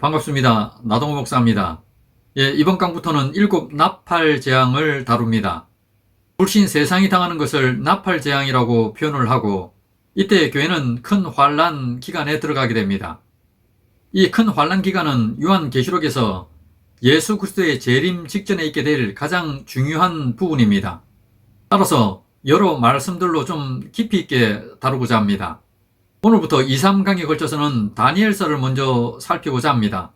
반갑습니다. 나동호 목사입니다. 이번 강부터는 7 나팔 재앙을 다룹니다. 불신 세상이 당하는 것을 나팔 재앙이라고 표현을 하고, 이때 교회는 큰 환란 기간에 들어가게 됩니다. 이 큰 환란 기간은 요한계시록에서 예수 그리스도의 재림 직전에 있게 될 가장 중요한 부분입니다. 따라서 여러 말씀들로 좀 깊이 있게 다루고자 합니다. 오늘부터 2, 3강에 걸쳐서는 다니엘서를 먼저 살피고자 합니다.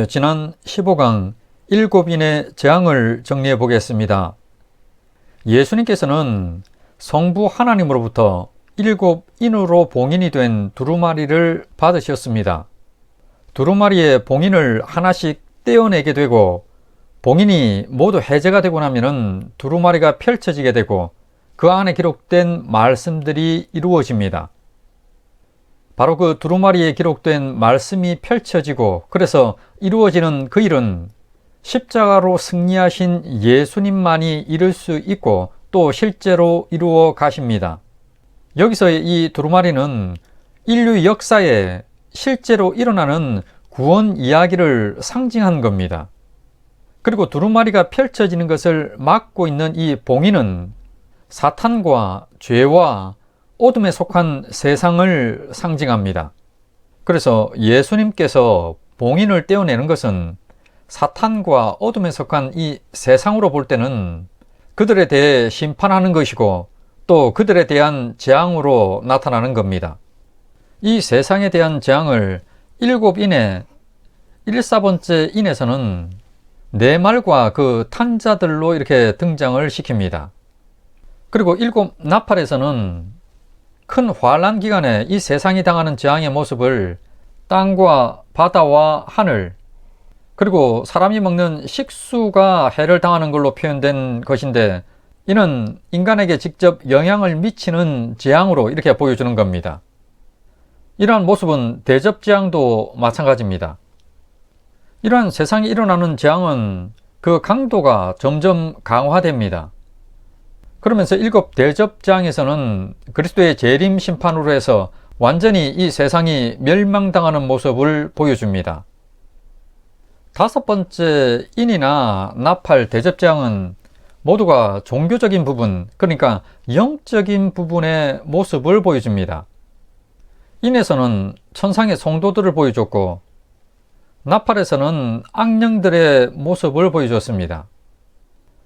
지난 15강 7인의 재앙을 정리해 보겠습니다. 예수님께서는 성부 하나님으로부터 7인으로 봉인이 된 두루마리를 받으셨습니다. 두루마리의 봉인을 하나씩 떼어내게 되고, 봉인이 모두 해제가 되고 나면은 두루마리가 펼쳐지게 되고 그 안에 기록된 말씀들이 이루어집니다. 바로 그 두루마리에 기록된 말씀이 펼쳐지고, 그래서 이루어지는 그 일은 십자가로 승리하신 예수님만이 이룰 수 있고 또 실제로 이루어 가십니다. 여기서의 이 두루마리는 인류 역사에 실제로 일어나는 구원 이야기를 상징한 겁니다. 그리고 두루마리가 펼쳐지는 것을 막고 있는 이 봉인은 사탄과 죄와 어둠에 속한 세상을 상징합니다. 그래서 예수님께서 봉인을 떼어내는 것은 사탄과 어둠에 속한 이 세상으로 볼 때는 그들에 대해 심판하는 것이고, 또 그들에 대한 재앙으로 나타나는 겁니다. 이 세상에 대한 재앙을 7인의 1,4번째 인에서는 네 말과 그 탄자들로 이렇게 등장을 시킵니다. 그리고 7 나팔에서는 큰 환란 기간에 이 세상이 당하는 재앙의 모습을 땅과 바다와 하늘, 그리고 사람이 먹는 식수가 해를 당하는 걸로 표현된 것인데, 이는 인간에게 직접 영향을 미치는 재앙으로 이렇게 보여주는 겁니다. 이러한 모습은 대접재앙도 마찬가지입니다. 이러한 세상에 일어나는 재앙은 그 강도가 점점 강화됩니다. 그러면서 7 대접재앙에서는 그리스도의 재림 심판으로 해서 완전히 이 세상이 멸망당하는 모습을 보여줍니다. 5번째 인이나 나팔 대접재앙은 모두가 종교적인 부분, 그러니까 영적인 부분의 모습을 보여줍니다. 인에서는 천상의 성도들을 보여줬고, 나팔에서는 악령들의 모습을 보여줬습니다.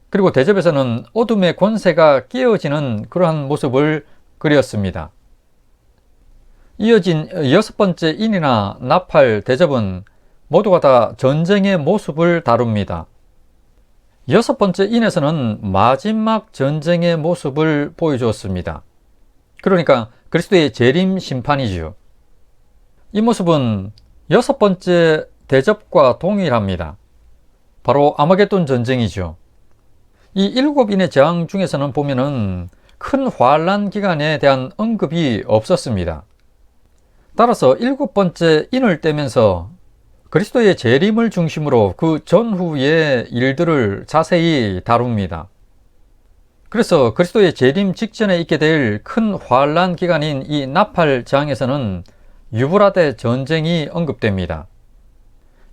그리고 대접에서는 어둠의 권세가 깨어지는 그러한 모습을 그렸습니다. 이어진 6번째 인이나 나팔 대접은 모두가 다 전쟁의 모습을 다룹니다. 6번째 인에서는 마지막 전쟁의 모습을 보여주었습니다. 그러니까 그리스도의 재림 심판이죠. 이 모습은 6번째 대접과 동일합니다. 바로 아마겟돈 전쟁이죠. 이 7인의 재앙 중에서는 보면은 큰 환란 기간에 대한 언급이 없었습니다. 따라서 7번째 인을 떼면서 그리스도의 재림을 중심으로 그 전후의 일들을 자세히 다룹니다. 그래서 그리스도의 재림 직전에 있게 될 큰 환란 기간인 이 나팔 재앙에서는 유브라데 전쟁이 언급됩니다.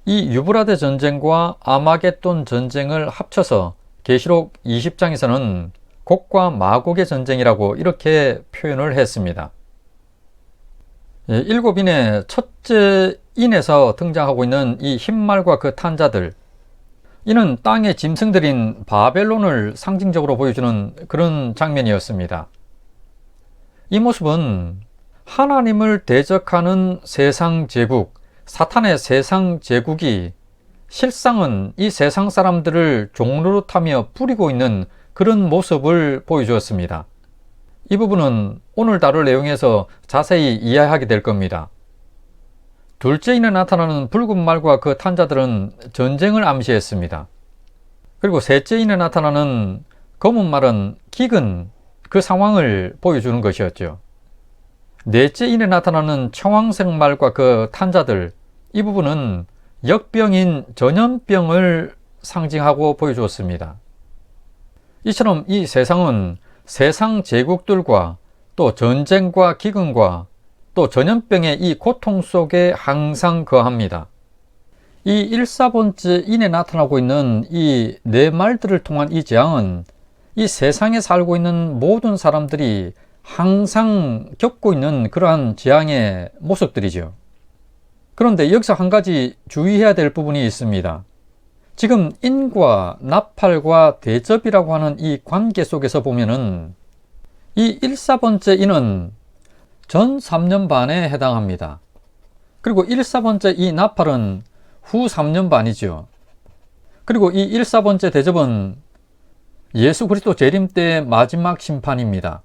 이 유브라데 전쟁과 아마겟돈 전쟁을 합쳐서 계시록 20장에서는 곡과 마곡의 전쟁이라고 이렇게 표현을 했습니다. 7인의 첫째 인에서 등장하고 있는 이 흰말과 그 탄자들, 이는 땅의 짐승들인 바벨론을 상징적으로 보여주는 그런 장면이었습니다. 이 모습은 하나님을 대적하는 세상 제국, 사탄의 세상 제국이 실상은 이 세상 사람들을 종노릇하며 뿌리고 있는 그런 모습을 보여주었습니다. 이 부분은 오늘 다룰 내용에서 자세히 이해하게 될 겁니다. 둘째 인에 나타나는 붉은 말과 그 탄자들은 전쟁을 암시했습니다. 그리고 셋째 인에 나타나는 검은 말은 기근, 그 상황을 보여주는 것이었죠. 넷째 인에 나타나는 청황색 말과 그 탄자들, 이 부분은 역병인 전염병을 상징하고 보여주었습니다. 이처럼 이 세상은 세상 제국들과 또 전쟁과 기근과 또 전염병의 이 고통 속에 항상 거합니다. 이 일사번째 인에 나타나고 있는 이 네 말들을 통한 이 재앙은 이 세상에 살고 있는 모든 사람들이 항상 겪고 있는 그러한 재앙의 모습들이죠. 그런데 여기서 한 가지 주의해야 될 부분이 있습니다. 지금 인과 나팔과 대접이라고 하는 이 관계 속에서 보면은 이 일사번째 인은 전 3년 반에 해당합니다. 그리고 일사번째 이 나팔은 후 3년 반이죠. 그리고 이 일사번째 대접은 예수 그리스도 재림 때의 마지막 심판입니다.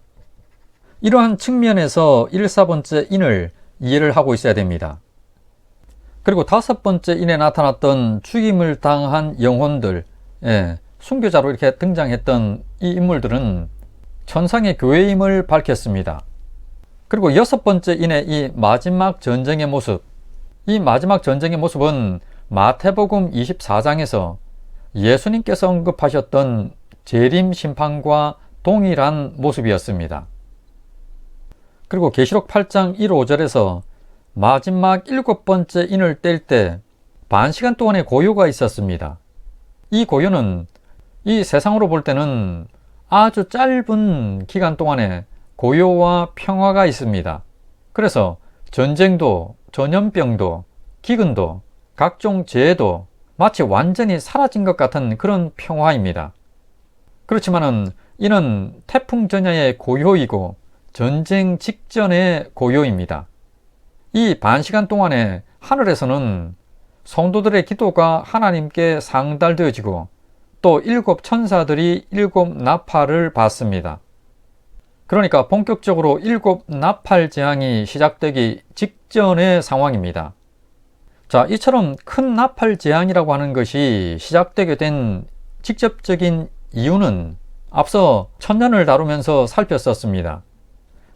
이러한 측면에서 일사번째 인을 이해를 하고 있어야 됩니다. 그리고 다섯 번째 인에 나타났던 죽임을 당한 영혼들, 순교자로 이렇게 등장했던 이 인물들은 천상의 교회임을 밝혔습니다. 그리고 여섯 번째 인의 이 마지막 전쟁의 모습, 이 마지막 전쟁의 모습은 마태복음 24장에서 예수님께서 언급하셨던 재림 심판과 동일한 모습이었습니다. 그리고 계시록 8장 1, 5절에서 마지막 일곱 번째 인을 뗄 때 반 시간 동안의 고요가 있었습니다. 이 고요는 이 세상으로 볼 때는 아주 짧은 기간 동안에 고요와 평화가 있습니다. 그래서 전쟁도, 전염병도, 기근도, 각종 재해도 마치 완전히 사라진 것 같은 그런 평화입니다. 그렇지만은 이는 태풍 전야의 고요이고 전쟁 직전의 고요입니다. 이 반시간 동안에 하늘에서는 성도들의 기도가 하나님께 상달되어지고 또 일곱 천사들이 일곱 나팔을 받습니다. 그러니까 본격적으로 일곱 나팔 재앙이 시작되기 직전의 상황입니다. 자, 이처럼 큰 나팔 재앙이라고 하는 것이 시작되게 된 직접적인 이유는 앞서 천년을 다루면서 살폈었습니다.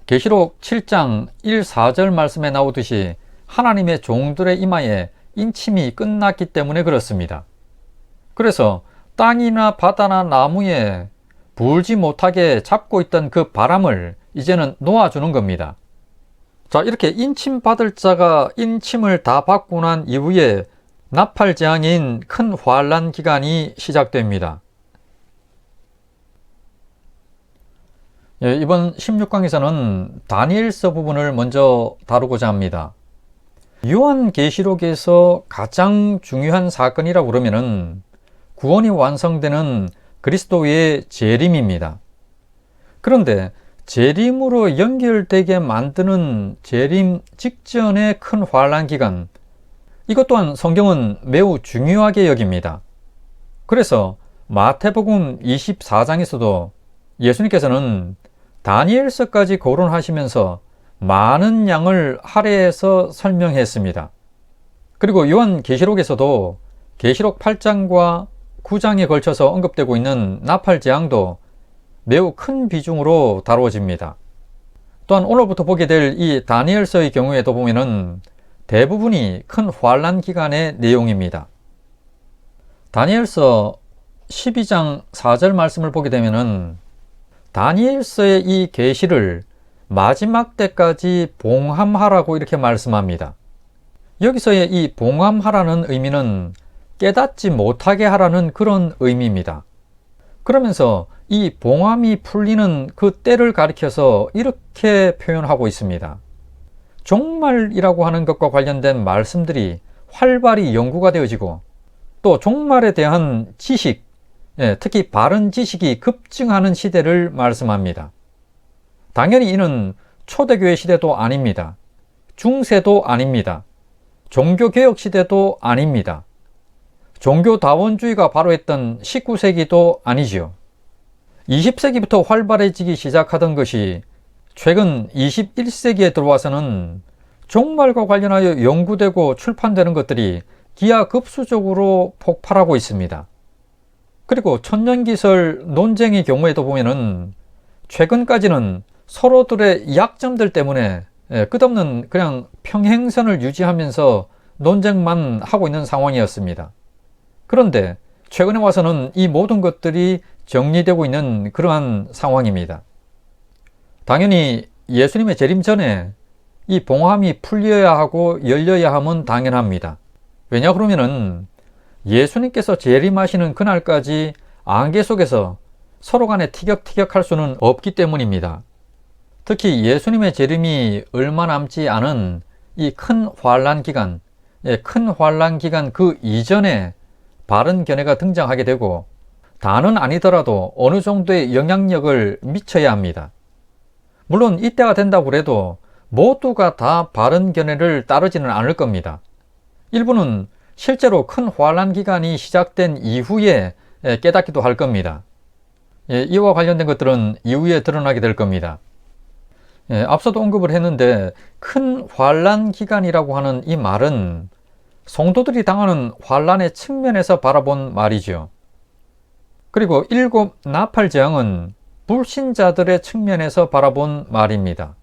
계시록 7장 1, 4절 말씀에 나오듯이 하나님의 종들의 이마에 인침이 끝났기 때문에 그렇습니다. 그래서 땅이나 바다나 나무에 불지 못하게 잡고 있던 그 바람을 이제는 놓아주는 겁니다. 자, 이렇게 인침 받을 자가 인침을 다 받고 난 이후에 나팔 재앙인 큰 환란 기간이 시작됩니다. 이번 16강에서는 다니엘서 부분을 먼저 다루고자 합니다. 요한계시록에서 가장 중요한 사건이라고 그러면은 구원이 완성되는 그리스도의 재림입니다. 그런데 재림으로 연결되게 만드는 재림 직전의 큰 환란 기간, 이것 또한 성경은 매우 중요하게 여깁니다. 그래서 마태복음 24장에서도 예수님께서는 다니엘서까지 거론하시면서 많은 양을 할애해서 설명했습니다. 그리고 요한계시록에서도 계시록 8장과 9장에 걸쳐서 언급되고 있는 나팔 재앙도 매우 큰 비중으로 다루어집니다. 또한 오늘부터 보게 될 이 다니엘서의 경우에도 보면은 대부분이 큰 환란 기간의 내용입니다. 다니엘서 12장 4절 말씀을 보게 되면은 다니엘서의 이 계시를 마지막 때까지 봉함하라고 이렇게 말씀합니다. 여기서의 이 봉함하라는 의미는 깨닫지 못하게 하라는 그런 의미입니다. 그러면서 이 봉함이 풀리는 그 때를 가리켜서 이렇게 표현하고 있습니다. 종말이라고 하는 것과 관련된 말씀들이 활발히 연구가 되어지고 또 종말에 대한 지식, 특히 바른 지식이 급증하는 시대를 말씀합니다. 당연히 이는 초대교회 시대도 아닙니다. 중세도 아닙니다. 종교개혁 시대도 아닙니다. 종교다원주의가 발호했던 19세기도 아니지요. 20세기부터 활발해지기 시작하던 것이 최근 21세기에 들어와서는 종말과 관련하여 연구되고 출판되는 것들이 기하급수적으로 폭발하고 있습니다. 그리고 천년기설 논쟁의 경우에도 보면은 최근까지는 서로들의 약점들 때문에 끝없는 그냥 평행선을 유지하면서 논쟁만 하고 있는 상황이었습니다. 그런데 최근에 와서는 이 모든 것들이 정리되고 있는 그러한 상황입니다. 당연히 예수님의 재림 전에 이 봉함이 풀려야 하고 열려야 함은 당연합니다. 왜냐 그러면은 예수님께서 재림하시는 그날까지 안개 속에서 서로 간에 티격태격할 수는 없기 때문입니다. 특히 예수님의 재림이 얼마 남지 않은 이 큰 환란 기간, 큰 환란 기간 그 이전에 바른 견해가 등장하게 되고 다는 아니더라도 어느 정도의 영향력을 미쳐야 합니다. 물론 이때가 된다고 해도 모두가 다 바른 견해를 따르지는 않을 겁니다. 일부는 실제로 큰 환란 기간이 시작된 이후에 깨닫기도 할 겁니다. 이와 관련된 것들은 이후에 드러나게 될 겁니다. 앞서도 언급을 했는데 큰 환란 기간이라고 하는 이 말은 성도들이 당하는 환란의 측면에서 바라본 말이죠. 그리고 7 나팔 재앙은 불신자들의 측면에서 바라본 말입니다.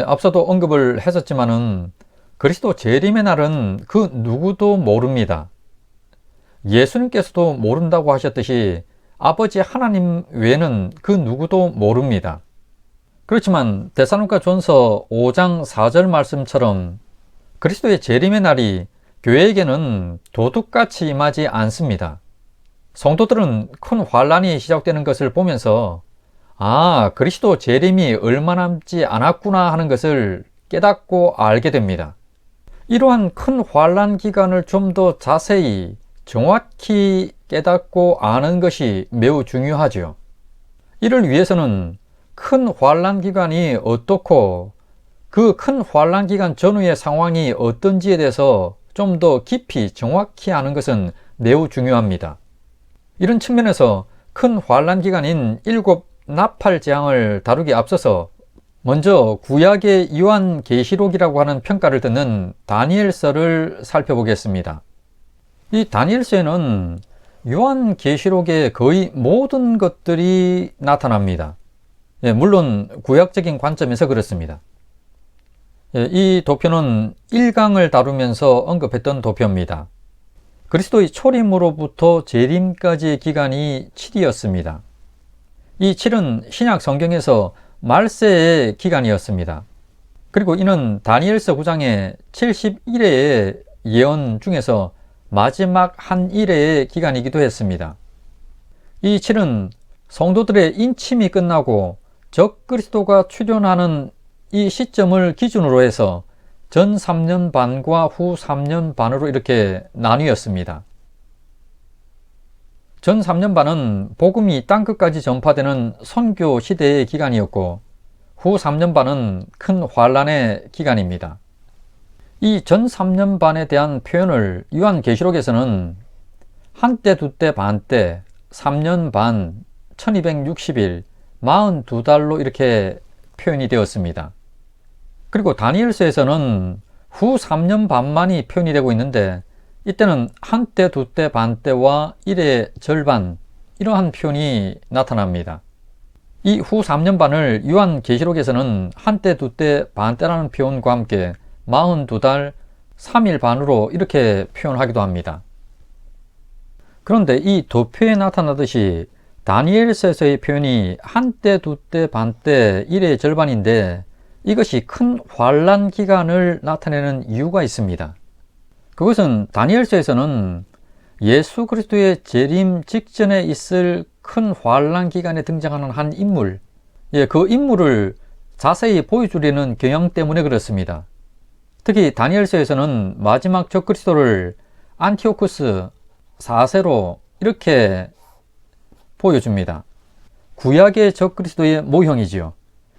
앞서도 언급을 했었지만은 그리스도 재림의 날은 그 누구도 모릅니다. 예수님께서도 모른다고 하셨듯이 아버지 하나님 외에는 그 누구도 모릅니다. 그렇지만 데살로니가 전서 5장 4절 말씀처럼 그리스도의 재림의 날이 교회에게는 도둑같이 임하지 않습니다. 성도들은 큰 환란이 시작되는 것을 보면서 그리스도 재림이 얼마 남지 않았구나 하는 것을 깨닫고 알게 됩니다. 이러한 큰 환란 기간을 좀 더 자세히 정확히 깨닫고 아는 것이 매우 중요하죠. 이를 위해서는 큰 환란 기간이 어떻고 그 큰 환란 기간 전후의 상황이 어떤지에 대해서 좀 더 깊이 정확히 아는 것은 매우 중요합니다. 이런 측면에서 큰 환란 기간인 7 나팔 재앙을 다루기 앞서서 먼저 구약의 요한계시록이라고 하는 평가를 듣는 다니엘서를 살펴보겠습니다. 이 다니엘서에는 요한계시록의 거의 모든 것들이 나타납니다. 물론 구약적인 관점에서 그렇습니다. 이 도표는 1강을 다루면서 언급했던 도표입니다. 그리스도의 초림으로부터 재림까지의 기간이 7이었습니다. 이 7은 신약 성경에서 말세의 기간이었습니다. 그리고 이는 다니엘서 9장의 71회의 예언 중에서 마지막 한 일회의 기간이기도 했습니다. 이 7은 성도들의 인침이 끝나고 적그리스도가 출현하는 이 시점을 기준으로 해서 전 3년 반과 후 3년 반으로 이렇게 나뉘었습니다. 전 3년 반은 복음이 땅끝까지 전파되는 선교 시대의 기간이었고 후 3년 반은 큰 환란의 기간입니다. 이 전 3년 반에 대한 표현을 요한계시록에서는 한때, 두때, 반때, 3년 반, 1260일, 42달로 이렇게 표현이 되었습니다. 그리고 다니엘서에서는 후 3년 반만이 표현이 되고 있는데 이때는 한때, 두때, 반때와 1의 절반 이러한 표현이 나타납니다. 이 후 3년 반을 요한계시록에서는 한때, 두때, 반때라는 표현과 함께 42달, 3일 반으로 이렇게 표현하기도 합니다. 그런데 이 도표에 나타나듯이 다니엘서에서의 표현이 한때, 두때, 반때, 1의 절반인데 이것이 큰 환란 기간을 나타내는 이유가 있습니다. 그것은 다니엘서에서는 예수 그리스도의 재림 직전에 있을 큰 환란 기간에 등장하는 한 인물, 그 인물을 자세히 보여주려는 경향 때문에 그렇습니다. 특히 다니엘서에서는 마지막 적그리스도를 안티오쿠스 4세로 이렇게 보여줍니다. 구약의 적그리스도의 모형이지요.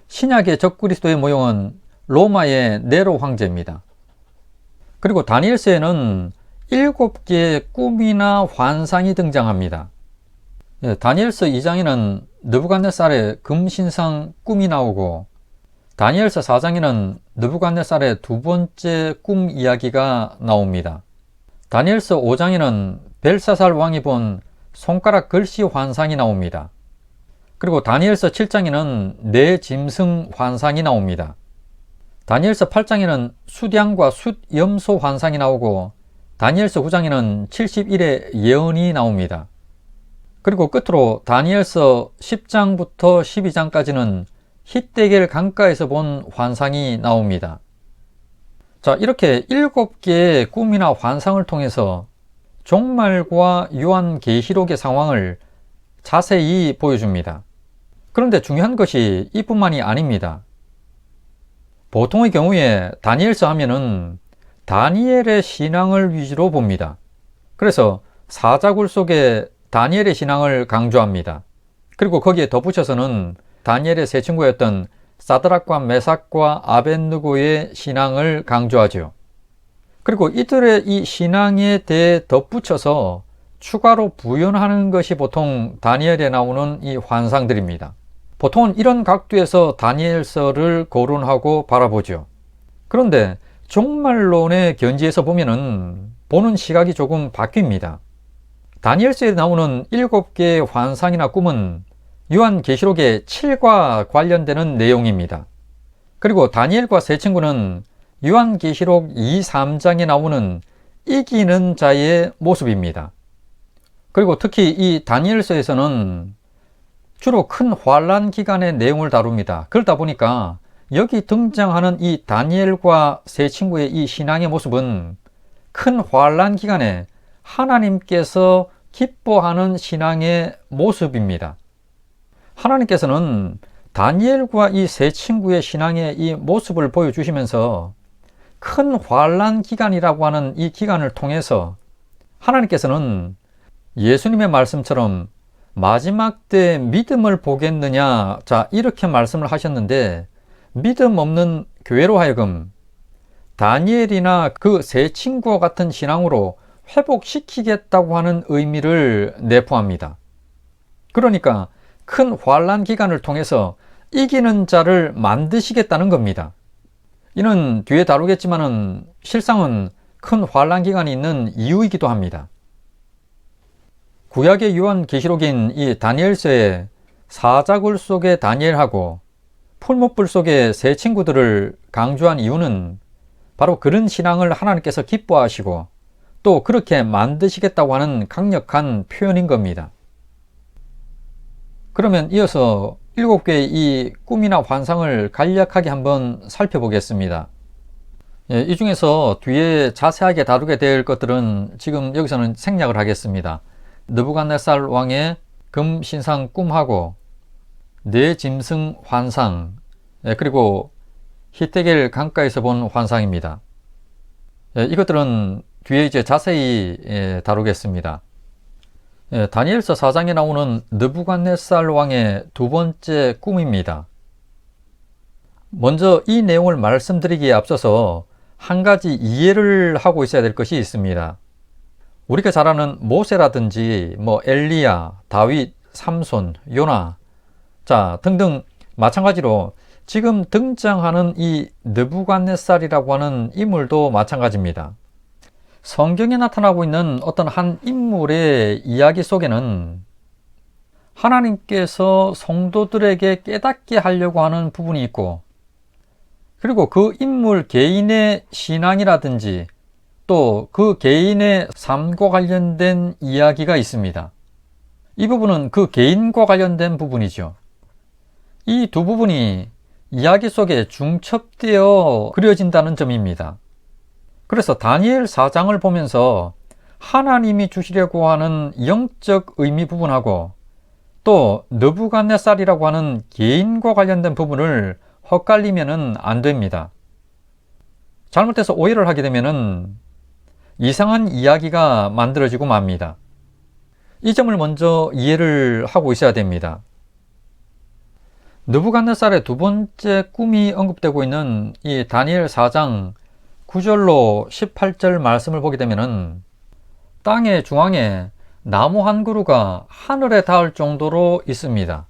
신약의 적그리스도의 모형은 로마의 네로 황제입니다. 그리고 다니엘서에는 7개의 꿈이나 환상이 등장합니다. 다니엘서 2장에는 느부갓네살의 금신상 꿈이 나오고 다니엘서 4장에는 느부갓네살의 두 번째 꿈 이야기가 나옵니다. 다니엘서 5장에는 벨사살 왕이 본 손가락 글씨 환상이 나옵니다. 그리고 다니엘서 7장에는 네 짐승 환상이 나옵니다. 다니엘서 8장에는 숫양과 숫염소 환상이 나오고 다니엘서 9장에는 71의 예언이 나옵니다. 그리고 끝으로 다니엘서 10장부터 12장까지는 히데겔 강가에서 본 환상이 나옵니다. 자, 이렇게 7개의 꿈이나 환상을 통해서 종말과 요한계시록의 상황을 자세히 보여줍니다. 그런데 중요한 것이 이뿐만이 아닙니다. 보통의 경우에 다니엘서 하면은 다니엘의 신앙을 위주로 봅니다. 그래서 사자굴 속에 다니엘의 신앙을 강조합니다. 그리고 거기에 덧붙여서는 다니엘의 세 친구였던 사드락과 메삭과 아벳느고의 신앙을 강조하죠. 그리고 이들의 이 신앙에 대해 덧붙여서 추가로 부연하는 것이 보통 다니엘에 나오는 이 환상들입니다. 보통은 이런 각도에서 다니엘서를 거론하고 바라보죠. 그런데 종말론의 견지에서 보면은 보는 시각이 조금 바뀝니다. 다니엘서에 나오는 7개의 환상이나 꿈은 요한계시록의 7과 관련되는 내용입니다. 그리고 다니엘과 세 친구는 요한계시록 2, 3장에 나오는 이기는 자의 모습입니다. 그리고 특히 이 다니엘서에서는 주로 큰 환란 기간의 내용을 다룹니다. 그러다 보니까 여기 등장하는 이 다니엘과 세 친구의 이 신앙의 모습은 큰 환란 기간에 하나님께서 기뻐하는 신앙의 모습입니다. 하나님께서는 다니엘과 이 세 친구의 신앙의 이 모습을 보여주시면서 큰 환란 기간이라고 하는 이 기간을 통해서 하나님께서는 예수님의 말씀처럼 마지막 때 믿음을 보겠느냐, 자, 이렇게 말씀을 하셨는데 믿음 없는 교회로 하여금 다니엘이나 그 세 친구와 같은 신앙으로 회복시키겠다고 하는 의미를 내포합니다. 그러니까 큰 환란 기간을 통해서 이기는 자를 만드시겠다는 겁니다. 이는 뒤에 다루겠지만은 실상은 큰 환란 기간이 있는 이유이기도 합니다. 구약의 요한계시록인 이 다니엘서에 사자굴 속의 다니엘하고 풀무불 속의 세 친구들을 강조한 이유는 바로 그런 신앙을 하나님께서 기뻐하시고 또 그렇게 만드시겠다고 하는 강력한 표현인 겁니다. 그러면 이어서 7개의 이 꿈이나 환상을 간략하게 한번 살펴보겠습니다. 이 중에서 뒤에 자세하게 다루게 될 것들은 지금 여기서는 생략을 하겠습니다. 느부갓네살 왕의 금신상 꿈하고 네 짐승 환상, 그리고 히데겔 강가에서 본 환상입니다. 이것들은 뒤에 이제 자세히 다루겠습니다. 다니엘서 4장에 나오는 느부갓네살 왕의 두 번째 꿈입니다. 먼저 이 내용을 말씀드리기에 앞서서 한 가지 이해를 하고 있어야 될 것이 있습니다. 우리가 잘 아는 모세라든지 엘리야, 다윗, 삼손, 요나, 자, 등등 마찬가지로 지금 등장하는 이 느부갓네살이라고 하는 인물도 마찬가지입니다. 성경에 나타나고 있는 어떤 한 인물의 이야기 속에는 하나님께서 성도들에게 깨닫게 하려고 하는 부분이 있고, 그리고 그 인물 개인의 신앙이라든지 또 그 개인의 삶과 관련된 이야기가 있습니다. 이 부분은 그 개인과 관련된 부분이죠. 이 두 부분이 이야기 속에 중첩되어 그려진다는 점입니다. 그래서 다니엘 4장을 보면서 하나님이 주시려고 하는 영적 의미 부분하고 또 느부갓네살이라고 하는 개인과 관련된 부분을 헛갈리면 안 됩니다. 잘못해서 오해를 하게 되면 이상한 이야기가 만들어지고 맙니다. 이 점을 먼저 이해를 하고 있어야 됩니다. 느부갓네살의 두 번째 꿈이 언급되고 있는 이 다니엘 4장 9절로 18절 말씀을 보게 되면 땅의 중앙에 나무 한 그루가 하늘에 닿을 정도로 있습니다.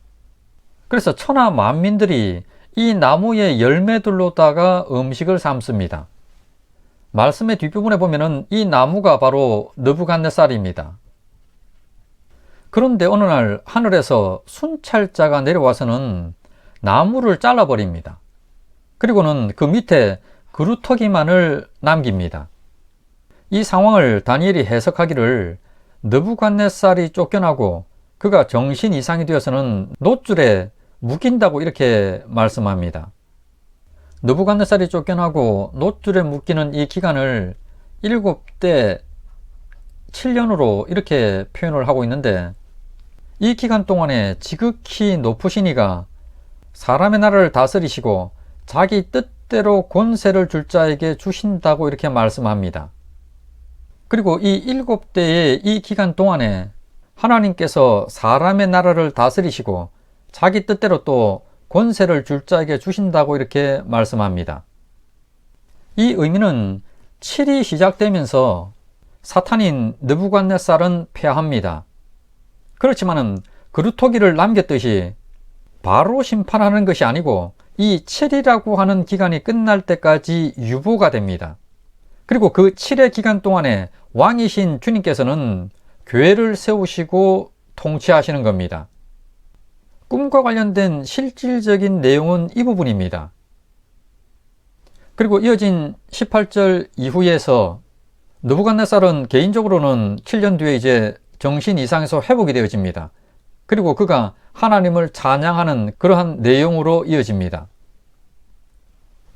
그래서 천하 만민들이 이 나무의 열매들로다가 음식을 삼습니다. 말씀의 뒷부분에 보면은 이 나무가 바로 느부갓네살입니다. 그런데 어느 날 하늘에서 순찰자가 내려와서는 나무를 잘라버립니다. 그리고는 그 밑에 그루터기만을 남깁니다. 이 상황을 다니엘이 해석하기를 느부갓네살이 쫓겨나고 그가 정신 이상이 되어서는 노줄에 묶인다고 이렇게 말씀합니다. 느부갓네살이 쫓겨나고 노줄에 묶이는 이 기간을 7대 7년으로 이렇게 표현을 하고 있는데, 이 기간 동안에 지극히 높으신 이가 사람의 나라를 다스리시고 자기 뜻대로 권세를 줄 자에게 주신다고 이렇게 말씀합니다. 그리고 이 7대의 이 기간 동안에 하나님께서 사람의 나라를 다스리시고 자기 뜻대로 또 권세를 줄 자에게 주신다고 이렇게 말씀합니다. 이 의미는 7이 시작되면서 사탄인 느부갓네살은 패합니다. 그렇지만은 그루터기를 남겼듯이 바로 심판하는 것이 아니고 이 7이라고 하는 기간이 끝날 때까지 유보가 됩니다. 그리고 그 7의 기간 동안에 왕이신 주님께서는 교회를 세우시고 통치하시는 겁니다. 꿈과 관련된 실질적인 내용은 이 부분입니다. 그리고 이어진 18절 이후에서 느부갓네살은 개인적으로는 7년 뒤에 이제 정신 이상에서 회복이 되어집니다. 그리고 그가 하나님을 찬양하는 그러한 내용으로 이어집니다.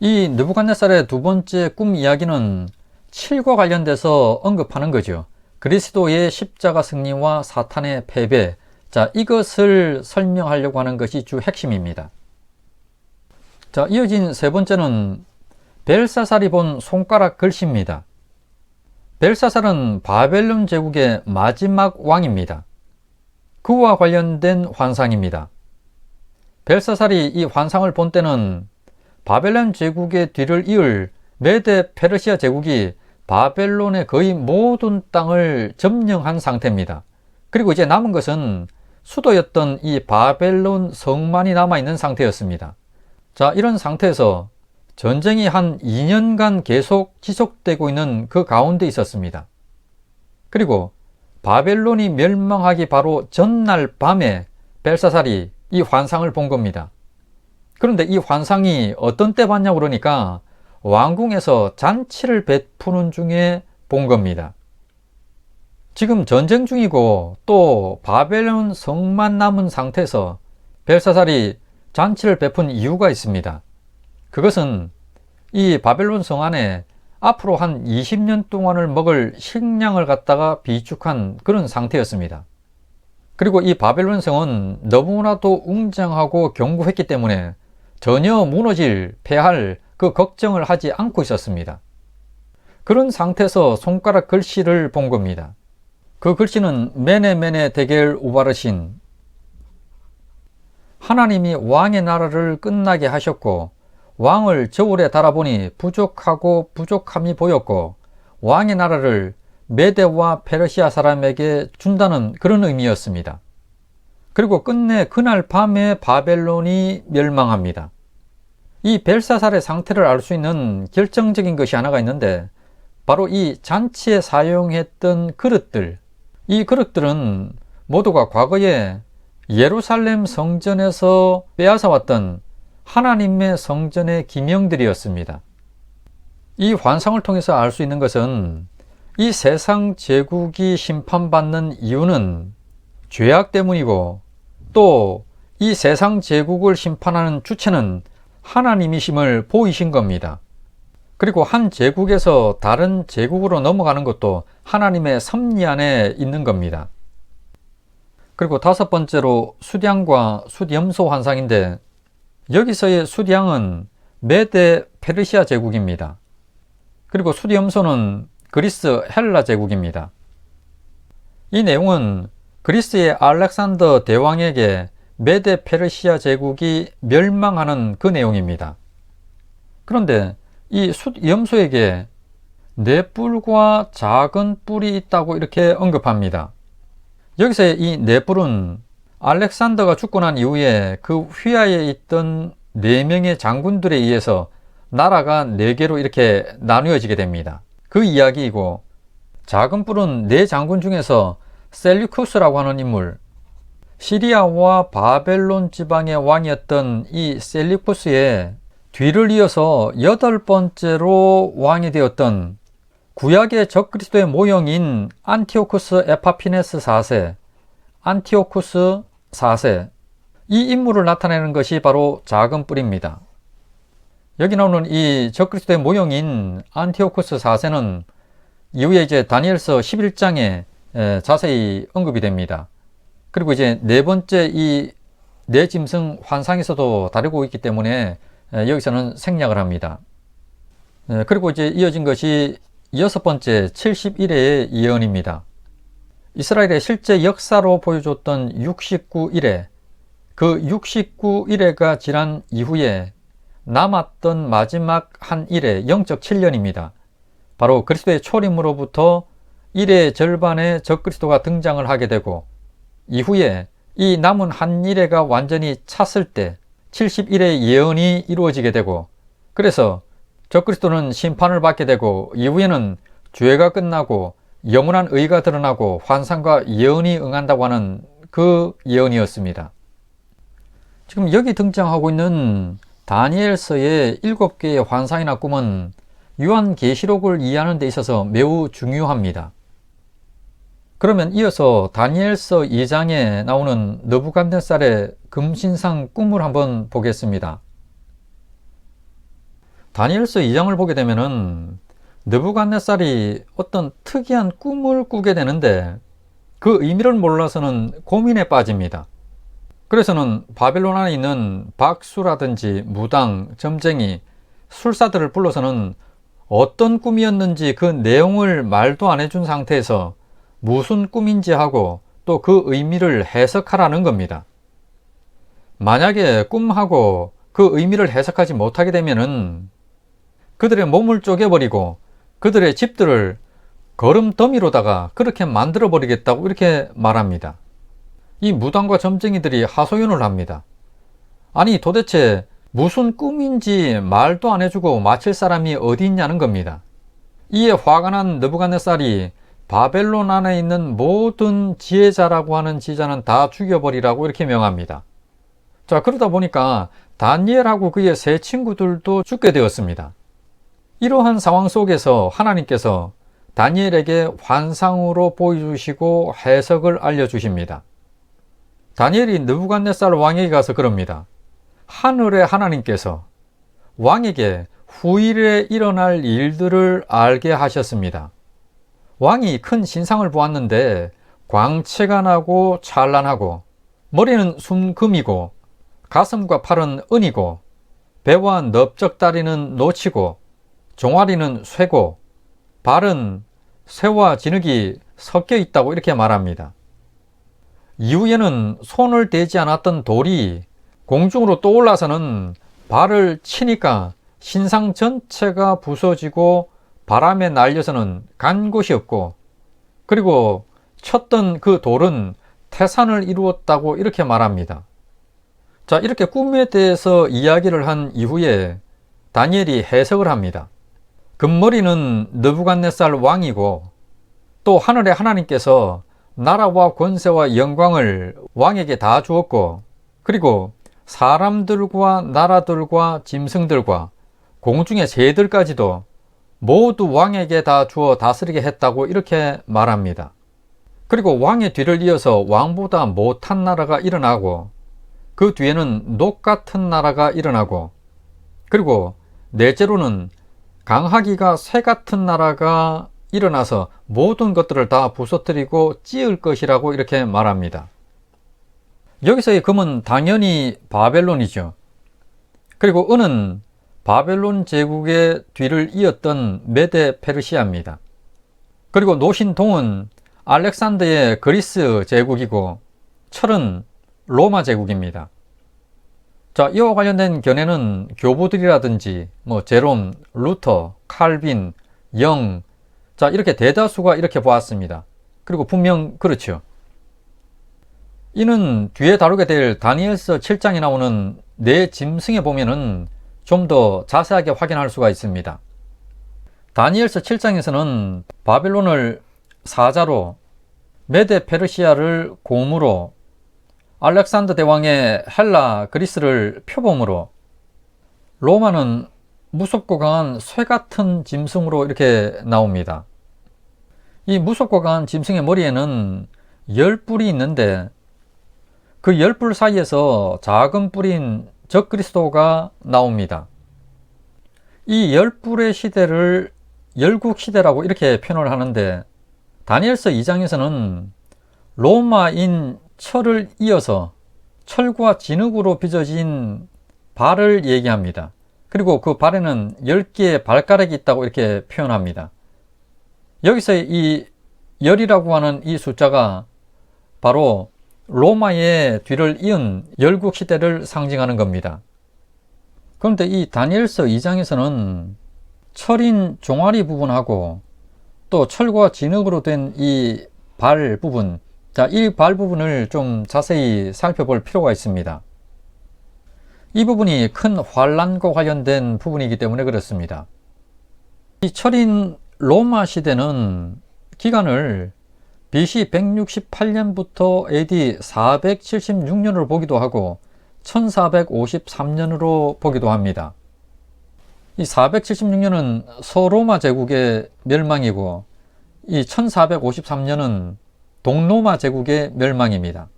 이 느부갓네살의 두 번째 꿈 이야기는 7과 관련돼서 언급하는 거죠. 그리스도의 십자가 승리와 사탄의 패배, 자, 이것을 설명하려고 하는 것이 주 핵심입니다. 자, 이어진 세 번째는 벨사살이 본 손가락 글씨입니다. 벨사살은 바벨론 제국의 마지막 왕입니다. 그와 관련된 환상입니다. 벨사살이 이 환상을 본 때는 바벨론 제국의 뒤를 이을 메데 페르시아 제국이 바벨론의 거의 모든 땅을 점령한 상태입니다. 그리고 이제 남은 것은 수도였던 이 바벨론 성만이 남아있는 상태였습니다. 자, 이런 상태에서 전쟁이 한 2년간 계속 지속되고 있는 그 가운데 있었습니다. 그리고 바벨론이 멸망하기 바로 전날 밤에 벨사살이 이 환상을 본 겁니다. 그런데 이 환상이 어떤 때 봤냐고 그러니까 왕궁에서 잔치를 베푸는 중에 본 겁니다. 지금 전쟁 중이고 또 바벨론 성만 남은 상태에서 벨사살이 잔치를 베푼 이유가 있습니다. 그것은 이 바벨론 성 안에 앞으로 한 20년 동안을 먹을 식량을 갖다가 비축한 그런 상태였습니다. 그리고 이 바벨론 성은 너무나도 웅장하고 견고했기 때문에 전혀 무너질, 패할 그 걱정을 하지 않고 있었습니다. 그런 상태에서 손가락 글씨를 본 겁니다. 그 글씨는 메네 데겔 우바르신, 하나님이 왕의 나라를 끝나게 하셨고 왕을 저울에 달아보니 부족하고 부족함이 보였고 왕의 나라를 메데와 페르시아 사람에게 준다는 그런 의미였습니다. 그리고 끝내 그날 밤에 바벨론이 멸망합니다. 이 벨사살의 상태를 알 수 있는 결정적인 것이 하나가 있는데 바로 이 잔치에 사용했던 그릇들, 이 그릇들은 모두가 과거에 예루살렘 성전에서 빼앗아왔던 하나님의 성전의 기명들이었습니다. 이 환상을 통해서 알 수 있는 것은 이 세상 제국이 심판받는 이유는 죄악 때문이고 또 이 세상 제국을 심판하는 주체는 하나님이심을 보이신 겁니다. 그리고 한 제국에서 다른 제국으로 넘어가는 것도 하나님의 섭리 안에 있는 겁니다. 그리고 다섯 번째로 숫양과 숫염소 환상인데 여기서의 숫양은 메데 페르시아 제국입니다. 그리고 숫염소는 그리스 헬라 제국입니다. 이 내용은 그리스의 알렉산더 대왕에게 메데 페르시아 제국이 멸망하는 그 내용입니다. 그런데 이 숫염소에게 네 뿔과 작은 뿔이 있다고 이렇게 언급합니다. 여기서의 이 네 뿔은 알렉산더가 죽고 난 이후에 그 휘하에 있던 4명의 장군들에 의해서 나라가 4개로 이렇게 나누어지게 됩니다. 그 이야기이고, 작은 뿔은 4장군 중에서 셀류쿠스라고 하는 인물, 시리아와 바벨론 지방의 왕이었던 이 셀류쿠스의 뒤를 이어서 8번째로 왕이 되었던 구약의 적그리스도의 모형인 안티오쿠스 에파피네스 4세, 안티오쿠스 4세, 이 인물을 나타내는 것이 바로 작은 뿔입니다. 여기 나오는 이 적그리스도의 모형인 안티오코스 4세는 이후에 이제 다니엘서 11장에 자세히 언급이 됩니다. 그리고 이제 네 번째 이 네 짐승 환상에서도 다루고 있기 때문에 여기서는 생략을 합니다. 그리고 이제 이어진 것이 여섯 번째 71회의 예언입니다. 이스라엘의 실제 역사로 보여줬던 69일에 그 69일회가 지난 이후에 남았던 마지막 한 일회 영적 7년입니다. 바로 그리스도의 초림으로부터 일의 절반의 적그리스도가 등장을 하게 되고 이후에 이 남은 한 일회가 완전히 찼을 때 71의 예언이 이루어지게 되고 그래서 적그리스도는 심판을 받게 되고 이후에는 죄가 끝나고 영원한 의가 드러나고 환상과 예언이 응한다고 하는 그 예언이었습니다. 지금 여기 등장하고 있는 다니엘서의 7개의 환상이나 꿈은 요한계시록을 이해하는 데 있어서 매우 중요합니다. 그러면 이어서 다니엘서 2장에 나오는 느부갓네살의 금신상 꿈을 한번 보겠습니다. 다니엘서 2장을 보게 되면은 느부갓네살이 어떤 특이한 꿈을 꾸게 되는데 그 의미를 몰라서는 고민에 빠집니다. 그래서는 바벨론 안에 있는 박수라든지 무당, 점쟁이, 술사들을 불러서는 어떤 꿈이었는지 그 내용을 말도 안 해준 상태에서 무슨 꿈인지 하고 또 그 의미를 해석하라는 겁니다. 만약에 꿈하고 그 의미를 해석하지 못하게 되면은 그들의 몸을 쪼개버리고 그들의 집들을 거름 더미로다가 그렇게 만들어 버리겠다고 이렇게 말합니다. 이 무당과 점쟁이들이 하소연을 합니다. 아니 도대체 무슨 꿈인지 말도 안 해주고 맞힐 사람이 어디 있냐는 겁니다. 이에 화가 난 느부갓네살이 바벨론 안에 있는 모든 지혜자라고 하는 지자는 다 죽여버리라고 이렇게 명합니다. 자, 그러다 보니까 다니엘하고 그의 세 친구들도 죽게 되었습니다. 이러한 상황 속에서 하나님께서 다니엘에게 환상으로 보여주시고 해석을 알려주십니다. 다니엘이 느부갓네살 왕에게 가서 그럽니다. 하늘의 하나님께서 왕에게 후일에 일어날 일들을 알게 하셨습니다. 왕이 큰 신상을 보았는데 광채가 나고 찬란하고 머리는 순금이고 가슴과 팔은 은이고 배와 넓적다리는 노치고 종아리는 쇠고 발은 쇠와 진흙이 섞여 있다고 이렇게 말합니다. 이후에는 손을 대지 않았던 돌이 공중으로 떠올라서는 발을 치니까 신상 전체가 부서지고 바람에 날려서는 간 곳이 없고 그리고 쳤던 그 돌은 태산을 이루었다고 이렇게 말합니다. 자, 이렇게 꿈에 대해서 이야기를 한 이후에 다니엘이 해석을 합니다. 금머리는 느부갓네살 왕이고 또 하늘의 하나님께서 나라와 권세와 영광을 왕에게 다 주었고 그리고 사람들과 나라들과 짐승들과 공중의 새들까지도 모두 왕에게 다 주어 다스리게 했다고 이렇게 말합니다. 그리고 왕의 뒤를 이어서 왕보다 못한 나라가 일어나고 그 뒤에는 녹 같은 나라가 일어나고 그리고 넷째로는 강하기가 새 같은 나라가 일어나서 모든 것들을 다 부서뜨리고 찌을 것이라고 이렇게 말합니다. 여기서의 금은 당연히 바벨론이죠. 그리고 은은 바벨론 제국의 뒤를 이었던 메데 페르시아입니다. 그리고 노신동은 알렉산더의 그리스 제국이고 철은 로마 제국입니다. 자, 이와 관련된 견해는 교부들이라든지 제롬, 루터, 칼빈, 영, 자, 이렇게 대다수가 이렇게 보았습니다. 그리고 분명 그렇죠. 이는 뒤에 다루게 될 다니엘서 7장에 나오는 네 짐승에 보면은 좀 더 자세하게 확인할 수가 있습니다. 다니엘서 7장에서는 바벨론을 사자로, 메데 페르시아를 곰으로, 알렉산더 대왕의 헬라 그리스를 표범으로, 로마는 무섭고 강한 쇠 같은 짐승으로 이렇게 나옵니다. 이 무섭고 강한 짐승의 머리에는 10뿔이 있는데 그 열불 사이에서 작은 뿔인 적그리스도가 나옵니다. 이 열불의 시대를 열국시대라고 이렇게 표현을 하는데, 다니엘서 2장에서는 로마인 철을 이어서 철과 진흙으로 빚어진 발을 얘기합니다. 그리고 그 발에는 10개의 발가락이 있다고 이렇게 표현합니다. 여기서 이 열이라고 하는 이 숫자가 바로 로마의 뒤를 이은 열국시대를 상징하는 겁니다. 그런데 이 다니엘서 2장에서는 철인 종아리 부분하고 또 철과 진흙으로 된 이 발 부분, 이 발 부분을 좀 자세히 살펴볼 필요가 있습니다. 이 부분이 큰 환란과 관련된 부분이기 때문에 그렇습니다. 이 철인 로마 시대는 기간을 BC 168년부터 AD 476년으로 보기도 하고 1453년으로 보기도 합니다. 이 476년은 서로마 제국의 멸망이고, 이 1453년은 동로마 제국의 멸망입니다.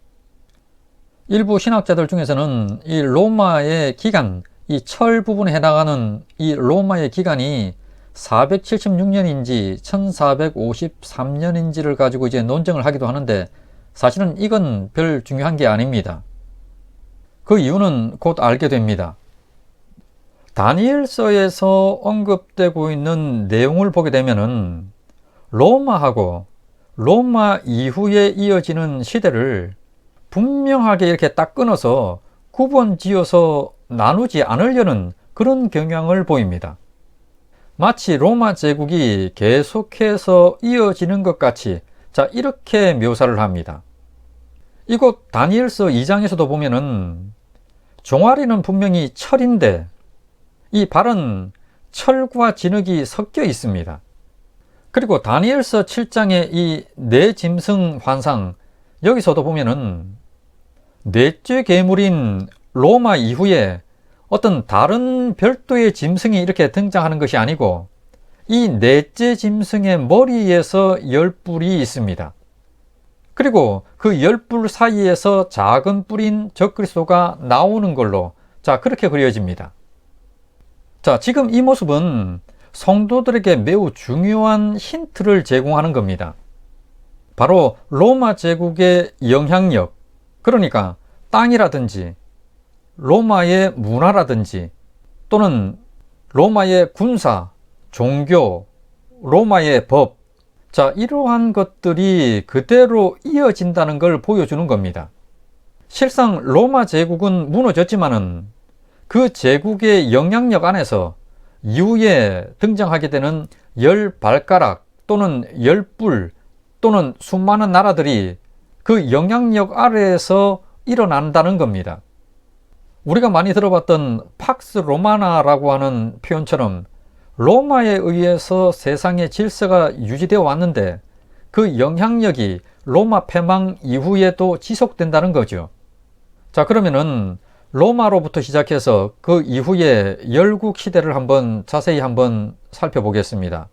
일부 신학자들 중에서는 이 로마의 기간, 이 철 부분에 해당하는 이 로마의 기간이 476년인지 1453년인지를 가지고 이제 논쟁을 하기도 하는데, 사실은 이건 별 중요한 게 아닙니다. 그 이유는 곧 알게 됩니다. 다니엘서에서 언급되고 있는 내용을 보게 되면은 로마하고 로마 이후에 이어지는 시대를 분명하게 이렇게 딱 끊어서 구분 지어서 나누지 않으려는 그런 경향을 보입니다. 마치 로마 제국이 계속해서 이어지는 것 같이 이렇게 묘사를 합니다. 이곳 다니엘서 2장에서도 보면은 종아리는 분명히 철인데 이 발은 철과 진흙이 섞여 있습니다. 그리고 다니엘서 7장의 이 네 짐승 환상, 여기서도 보면은 넷째 괴물인 로마 이후에 어떤 다른 별도의 짐승이 이렇게 등장하는 것이 아니고, 이 넷째 짐승의 머리에서 열뿔이 있습니다. 그리고 그 열뿔 사이에서 작은 뿔인 적그리스도가 나오는 걸로 그렇게 그려집니다. 지금 이 모습은 성도들에게 매우 중요한 힌트를 제공하는 겁니다. 바로 로마 제국의 영향력, 그러니까 땅이라든지 로마의 문화라든지 또는 로마의 군사, 종교, 로마의 법, 이러한 것들이 그대로 이어진다는 걸 보여주는 겁니다. 실상 로마 제국은 무너졌지만은 그 제국의 영향력 안에서 이후에 등장하게 되는 열 발가락 또는 열뿔 또는 수많은 나라들이 그 영향력 아래에서 일어난다는 겁니다. 우리가 많이 들어봤던 팍스 로마나라고 하는 표현처럼 로마에 의해서 세상의 질서가 유지되어 왔는데 그 영향력이 로마 패망 이후에도 지속된다는 거죠. 그러면은 로마로부터 시작해서 그 이후에 열국 시대를 자세히 한번 살펴보겠습니다.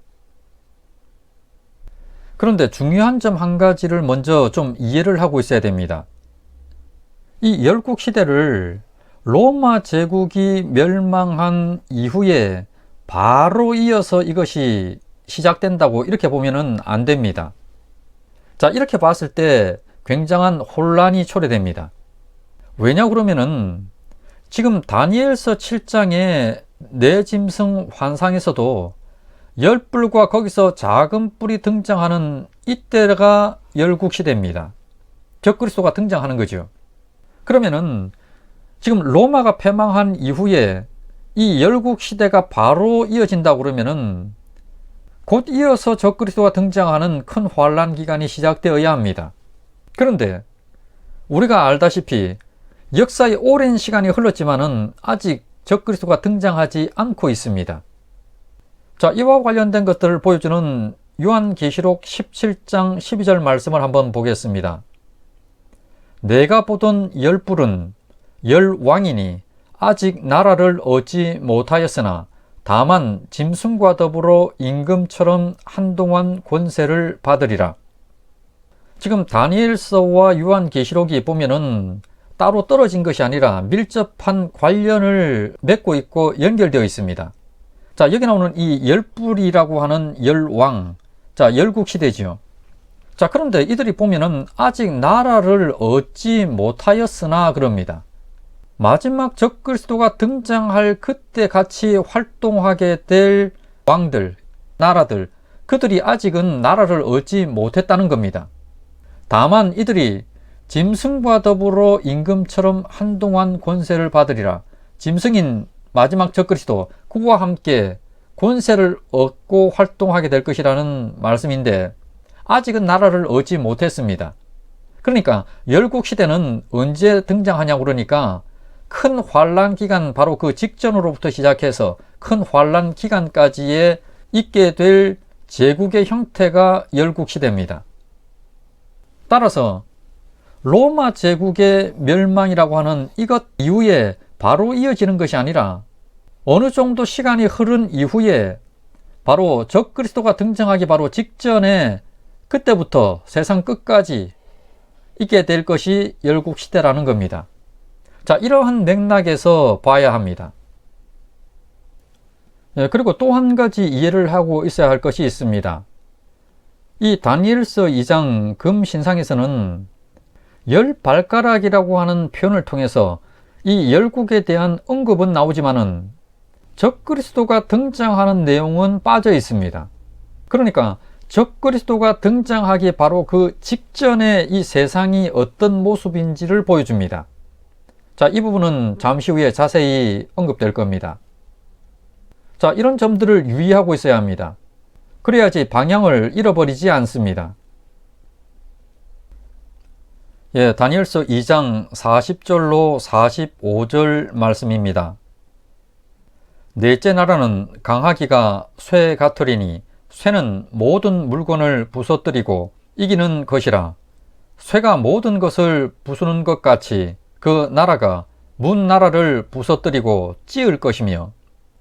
그런데 중요한 점 한 가지를 먼저 좀 이해를 하고 있어야 됩니다. 이 열국 시대를 로마 제국이 멸망한 이후에 바로 이어서 이것이 시작된다고 이렇게 보면은 안 됩니다. 이렇게 봤을 때 굉장한 혼란이 초래됩니다. 왜냐 그러면은 지금 다니엘서 7장의 네 짐승 환상에서도 열뿔과 거기서 작은 뿔이 등장하는 이때가 열국시대입니다. 적그리스도가 등장하는 거죠. 그러면은 지금 로마가 패망한 이후에 이 열국시대가 바로 이어진다고 그러면은 곧 이어서 적그리스도가 등장하는 큰 환란 기간이 시작되어야 합니다. 그런데 우리가 알다시피 역사의 오랜 시간이 흘렀지만은 아직 적그리스도가 등장하지 않고 있습니다. 이와 관련된 것들을 보여주는 요한계시록 17장 12절 말씀을 한번 보겠습니다. 내가 보던 열뿔은 열왕이니 아직 나라를 얻지 못하였으나 다만 짐승과 더불어 임금처럼 한동안 권세를 받으리라. 지금 다니엘서와 요한계시록이 보면은 따로 떨어진 것이 아니라 밀접한 관련을 맺고 있고 연결되어 있습니다. 자, 여기 나오는 이 열불이라고 하는 열왕, 자, 열국시대지요. 자, 그런데 이들이 보면은 아직 나라를 얻지 못하였으나 그럽니다. 마지막 적그리스도가 등장할 그때 같이 활동하게 될 왕들, 나라들, 그들이 아직은 나라를 얻지 못했다는 겁니다. 다만 이들이 짐승과 더불어 임금처럼 한동안 권세를 받으리라. 짐승인 마지막 적그리스도, 그와 함께 권세를 얻고 활동하게 될 것이라는 말씀인데 아직은 나라를 얻지 못했습니다. 그러니까 열국시대는 언제 등장하냐고 그러니까 큰 환란 기간, 바로 그 직전으로부터 시작해서 큰 환란 기간까지에 있게 될 제국의 형태가 열국시대입니다. 따라서 로마 제국의 멸망이라고 하는 이것 이후에 바로 이어지는 것이 아니라 어느 정도 시간이 흐른 이후에 바로 적그리스도가 등장하기 바로 직전에 그때부터 세상 끝까지 있게 될 것이 열국시대라는 겁니다. 자, 이러한 맥락에서 봐야 합니다. 그리고 또 한 가지 이해를 하고 있어야 할 것이 있습니다. 이 다니엘서 2장 금신상에서는 열 발가락이라고 하는 표현을 통해서 이 열국에 대한 언급은 나오지만은 적그리스도가 등장하는 내용은 빠져 있습니다. 그러니까 적그리스도가 등장하기 바로 그 직전에 이 세상이 어떤 모습인지를 보여줍니다. 자, 이 부분은 잠시 후에 자세히 언급될 겁니다. 자, 이런 점들을 유의하고 있어야 합니다. 그래야지 방향을 잃어버리지 않습니다. 다니엘서 2장 40절로 45절 말씀입니다. 넷째 나라는 강하기가 쇠 같으리니 쇠는 모든 물건을 부서뜨리고 이기는 것이라. 쇠가 모든 것을 부수는 것 같이 그 나라가 문 나라를 부서뜨리고 찌을 것이며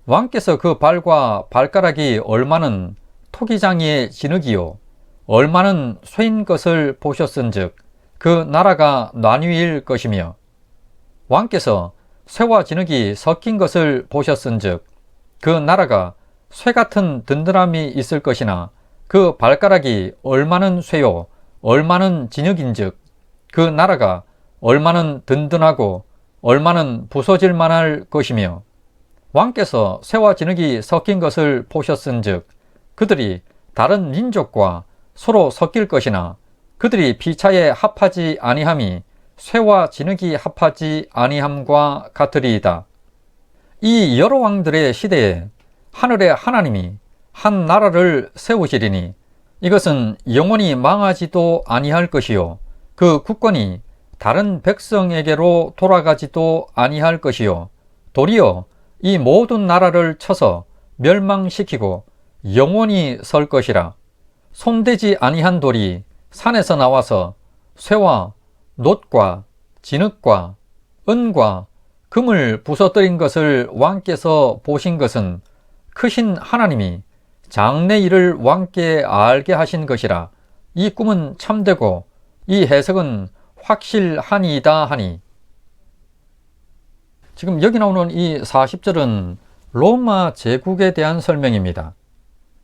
왕께서 그 발과 발가락이 얼마는 토기장이의 진흙이요 얼마는 쇠인 것을 보셨은즉 그 나라가 나뉘일 것이며 왕께서 쇠와 진흙이 섞인 것을 보셨은즉 그 나라가 쇠 같은 든든함이 있을 것이나 그 발가락이 얼마는 쇠요 얼마는 진흙인즉 그 나라가 얼마는 든든하고 얼마는 부서질 만할 것이며 왕께서 쇠와 진흙이 섞인 것을 보셨은즉 그들이 다른 민족과 서로 섞일 것이나 그들이 피차에 합하지 아니함이 쇠와 진흙이 합하지 아니함과 같으리이다. 이 여러 왕들의 시대에 하늘의 하나님이 한 나라를 세우시리니 이것은 영원히 망하지도 아니할 것이요 그 국권이 다른 백성에게로 돌아가지도 아니할 것이요 도리어 이 모든 나라를 쳐서 멸망시키고 영원히 설 것이라. 손대지 아니한 돌이 산에서 나와서 쇠와 놋과 진흙과 은과 금을 부서뜨린 것을 왕께서 보신 것은 크신 하나님이 장래 일을 왕께 알게 하신 것이라. 이 꿈은 참되고 이 해석은 확실하니이다 하니. 지금 여기 나오는 이 40절은 로마 제국에 대한 설명입니다.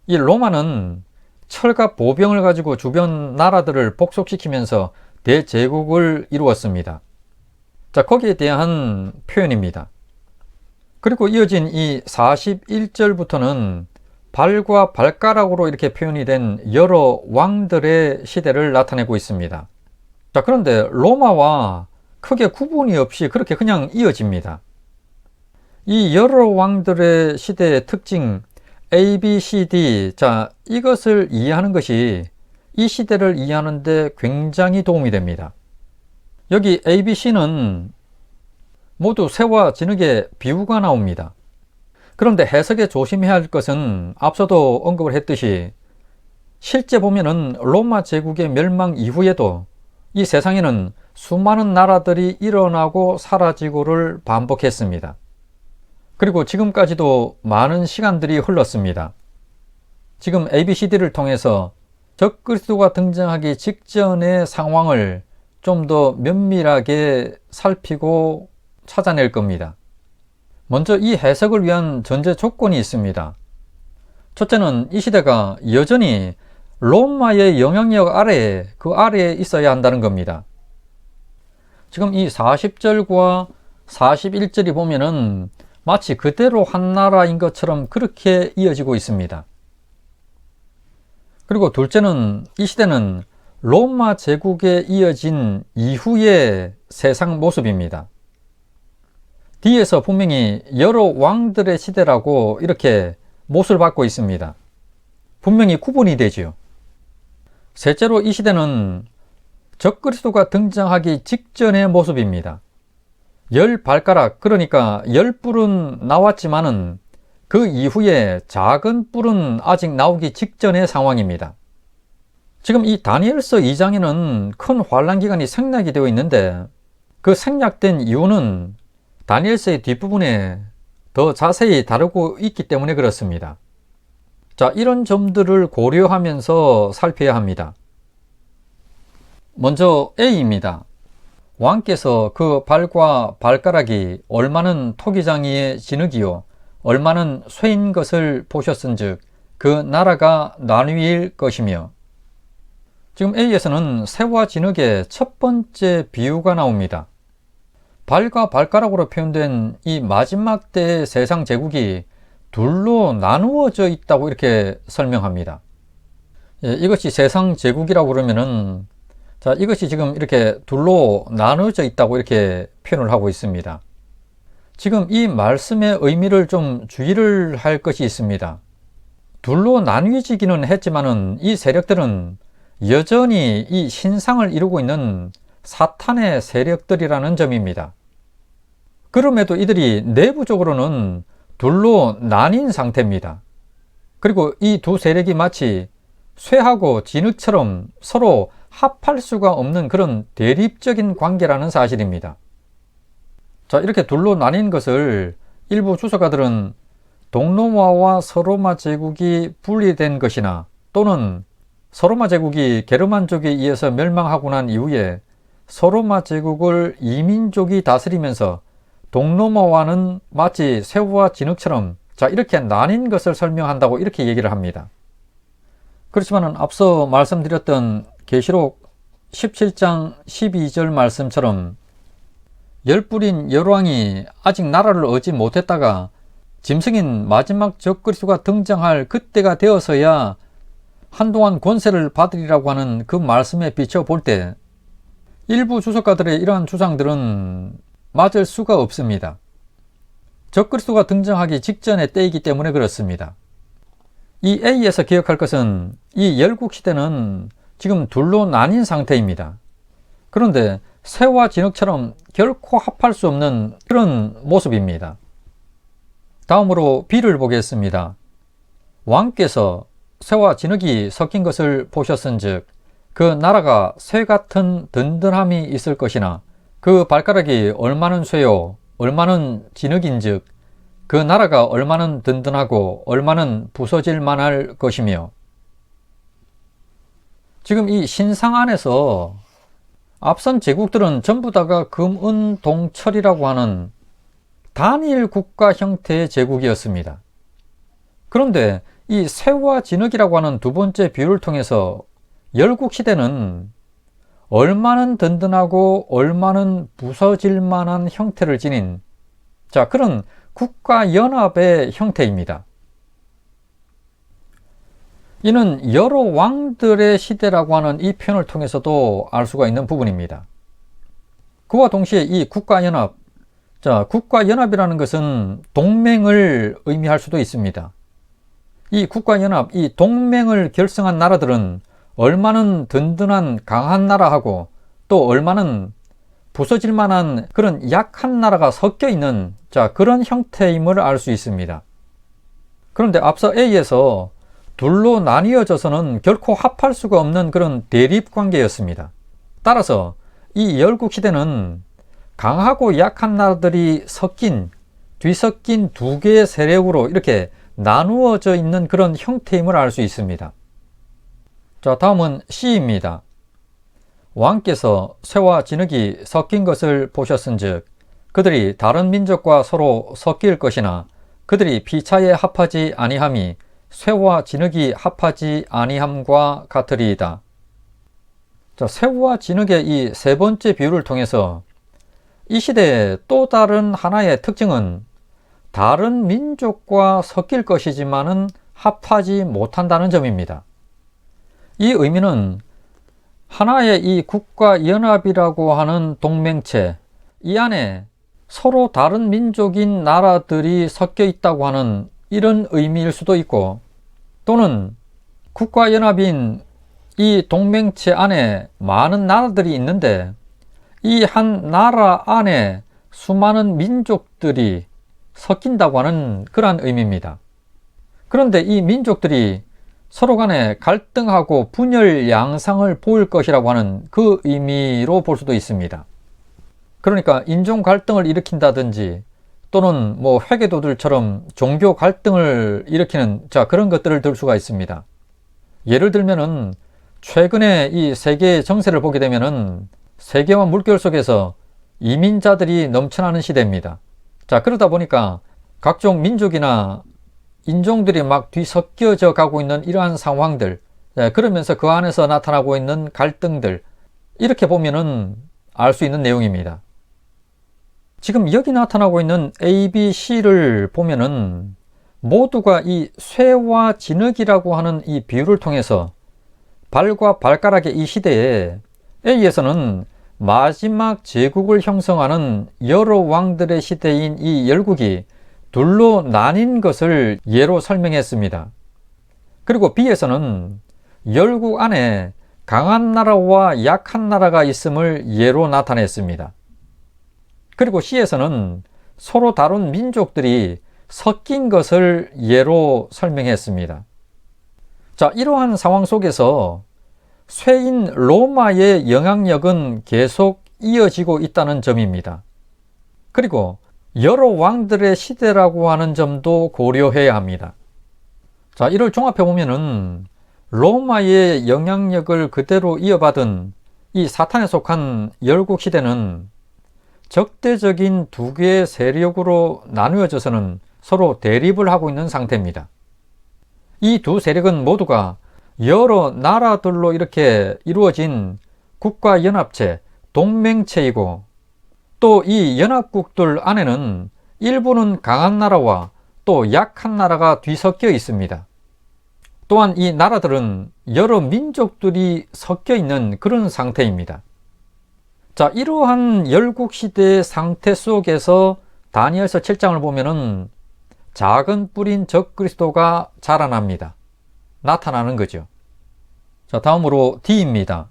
이 로마는 철과 보병을 가지고 주변 나라들을 복속시키면서 대제국을 이루었습니다. 자, 거기에 대한 표현입니다. 그리고 이어진 이 41절부터는 발과 발가락으로 이렇게 표현이 된 여러 왕들의 시대를 나타내고 있습니다. 자, 그런데 로마와 크게 구분이 없이 그렇게 그냥 이어집니다. 이 여러 왕들의 시대의 특징 A, B, C, D, 자, 이것을 이해하는 것이 이 시대를 이해하는 데 굉장히 도움이 됩니다. 여기 A, B, C는 모두 쇠와 진흙의 비유가 나옵니다. 그런데 해석에 조심해야 할 것은 앞서도 언급을 했듯이 실제 보면은 로마 제국의 멸망 이후에도 이 세상에는 수많은 나라들이 일어나고 사라지고를 반복했습니다. 그리고 지금까지도 많은 시간들이 흘렀습니다. 지금 ABCD를 통해서 적그리스도가 등장하기 직전의 상황을 좀 더 면밀하게 살피고 찾아낼 겁니다. 먼저 이 해석을 위한 전제 조건이 있습니다. 첫째는 이 시대가 여전히 로마의 영향력 아래에, 그 아래에 있어야 한다는 겁니다. 지금 이 40절과 41절이 보면은 마치 그대로 한 나라인 것처럼 그렇게 이어지고 있습니다. 그리고 둘째는 이 시대는 로마 제국에 이어진 이후의 세상 모습입니다. 뒤에서 분명히 여러 왕들의 시대라고 이렇게 못을 받고 있습니다. 분명히 구분이 되지요. 셋째로 이 시대는 적그리스도가 등장하기 직전의 모습입니다. 10발가락, 그러니까 10뿔은 나왔지만은 그 이후에 작은 뿔은 아직 나오기 직전의 상황입니다. 지금 이 다니엘서 2장에는 큰 환란 기간이 생략이 되어 있는데 그 생략된 이유는 다니엘서의 뒷부분에 더 자세히 다루고 있기 때문에 그렇습니다. 자, 이런 점들을 고려하면서 살펴야 합니다. 먼저 A입니다. 왕께서 그 발과 발가락이 얼마는 토기장이의 진흙이요 얼마는 쇠인 것을 보셨은즉 그 나라가 나뉘일 것이며, 지금 A에서는 쇠와 진흙의 첫 번째 비유가 나옵니다. 발과 발가락으로 표현된 이 마지막 때의 세상 제국이 둘로 나누어져 있다고 이렇게 설명합니다. 이것이 세상 제국이라고 그러면은, 자, 이것이 지금 이렇게 둘로 나누어져 있다고 이렇게 표현을 하고 있습니다. 지금 이 말씀의 의미를 좀 주의를 할 것이 있습니다. 둘로 나뉘어지기는 했지만은 이 세력들은 여전히 이 신상을 이루고 있는 사탄의 세력들이라는 점입니다. 그럼에도 이들이 내부적으로는 둘로 나뉜 상태입니다. 그리고 이 두 세력이 마치 쇠하고 진흙처럼 서로 합할 수가 없는 그런 대립적인 관계라는 사실입니다. 자, 이렇게 둘로 나뉜 것을 일부 주석가들은 동로마와 서로마 제국이 분리된 것이나 또는 서로마 제국이 게르만족에 의해서 멸망하고 난 이후에 서로마 제국을 이민족이 다스리면서 동로마와는 마치 쇠와 진흙처럼 자, 이렇게 나뉜 것을 설명한다고 이렇게 얘기를 합니다. 그렇지만 앞서 말씀드렸던 계시록 17장 12절 말씀처럼 열뿔인 열왕이 아직 나라를 얻지 못했다가 짐승인 마지막 적그리스도가 등장할 그때가 되어서야 한동안 권세를 받으리라고 하는 그 말씀에 비춰 볼 때 일부 주석가들의 이러한 주장들은 맞을 수가 없습니다. 적그리스도가 등장하기 직전의 때이기 때문에 그렇습니다. 이 A에서 기억할 것은 이 열국시대는 지금 둘로 나뉜 상태입니다. 그런데 쇠와 진흙처럼 결코 합할 수 없는 그런 모습입니다. 다음으로 B를 보겠습니다. 왕께서 쇠와 진흙이 섞인 것을 보셨은즉 그 나라가 쇠 같은 든든함이 있을 것이나 그 발가락이 얼마는 쇠요 얼마는 진흙인즉 그 나라가 얼마는 든든하고 얼마는 부서질 만할 것이며, 지금 이 신상 안에서 앞선 제국들은 전부 다가 금, 은, 동, 철이라고 하는 단일 국가 형태의 제국이었습니다. 그런데 이 쇠와 진흙이라고 하는 두 번째 비유를 통해서 열국시대는 얼마는 든든하고 얼마는 부서질 만한 형태를 지닌 자, 그런 국가연합의 형태입니다. 이는 여러 왕들의 시대라고 하는 이 표현을 통해서도 알 수가 있는 부분입니다. 그와 동시에 이 국가연합, 자, 국가연합이라는 것은 동맹을 의미할 수도 있습니다. 이 국가연합, 이 동맹을 결성한 나라들은 얼마는 든든한 강한 나라하고 또 얼마는 부서질 만한 그런 약한 나라가 섞여 있는 자, 그런 형태임을 알 수 있습니다. 그런데 앞서 A에서 둘로 나뉘어져서는 결코 합할 수가 없는 그런 대립 관계였습니다. 따라서 이 열국시대는 강하고 약한 나라들이 뒤섞인 두 개의 세력으로 이렇게 나누어져 있는 그런 형태임을 알 수 있습니다. 자, 다음은 C입니다. 왕께서 쇠와 진흙이 섞인 것을 보셨은즉 그들이 다른 민족과 서로 섞일 것이나 그들이 피차에 합하지 아니함이 쇠와 진흙이 합하지 아니함과 같으리이다. 자, 쇠와 진흙의 이 세 번째 비유를 통해서 이 시대의 또 다른 하나의 특징은 다른 민족과 섞일 것이지만은 합하지 못한다는 점입니다. 이 의미는 하나의 이 국가연합이라고 하는 동맹체, 이 안에 서로 다른 민족인 나라들이 섞여 있다고 하는 이런 의미일 수도 있고, 또는 국가연합인 이 동맹체 안에 많은 나라들이 있는데 이 한 나라 안에 수많은 민족들이 섞인다고 하는 그러한 의미입니다. 그런데 이 민족들이 서로 간에 갈등하고 분열 양상을 보일 것이라고 하는 그 의미로 볼 수도 있습니다. 그러니까 인종 갈등을 일으킨다든지 또는 회계도들처럼 종교 갈등을 일으키는 그런 것들을 들 수가 있습니다. 예를 들면은 최근에 이 세계 정세를 보게 되면은 세계와 물결 속에서 이민자들이 넘쳐나는 시대입니다. 그러다 보니까 각종 민족이나 인종들이 막 뒤섞여져 가고 있는 이러한 상황들, 그러면서 그 안에서 나타나고 있는 갈등들, 이렇게 보면은 알 수 있는 내용입니다. 지금 여기 나타나고 있는 A, B, C를 보면은 모두가 이 쇠와 진흙이라고 하는 이 비유를 통해서 발과 발가락의 이 시대에 A에서는 마지막 제국을 형성하는 여러 왕들의 시대인 이 열국이 둘로 나뉜 것을 예로 설명했습니다. 그리고 B에서는 열국 안에 강한 나라와 약한 나라가 있음을 예로 나타냈습니다. 그리고 C에서는 서로 다른 민족들이 섞인 것을 예로 설명했습니다. 이러한 상황 속에서 쇠인 로마의 영향력은 계속 이어지고 있다는 점입니다. 그리고 여러 왕들의 시대라고 하는 점도 고려해야 합니다. 이를 종합해 보면은 로마의 영향력을 그대로 이어받은 이 사탄에 속한 열국 시대는 적대적인 두 개의 세력으로 나누어져서는 서로 대립을 하고 있는 상태입니다. 이 두 세력은 모두가 여러 나라들로 이렇게 이루어진 국가연합체, 동맹체이고, 또 이 연합국들 안에는 일부는 강한 나라와 또 약한 나라가 뒤섞여 있습니다. 또한 이 나라들은 여러 민족들이 섞여 있는 그런 상태입니다. 이러한 열국시대의 상태 속에서 다니엘서 7장을 보면은 작은 뿔인 적그리스도가 자라납니다. 나타나는 거죠. 다음으로 D입니다.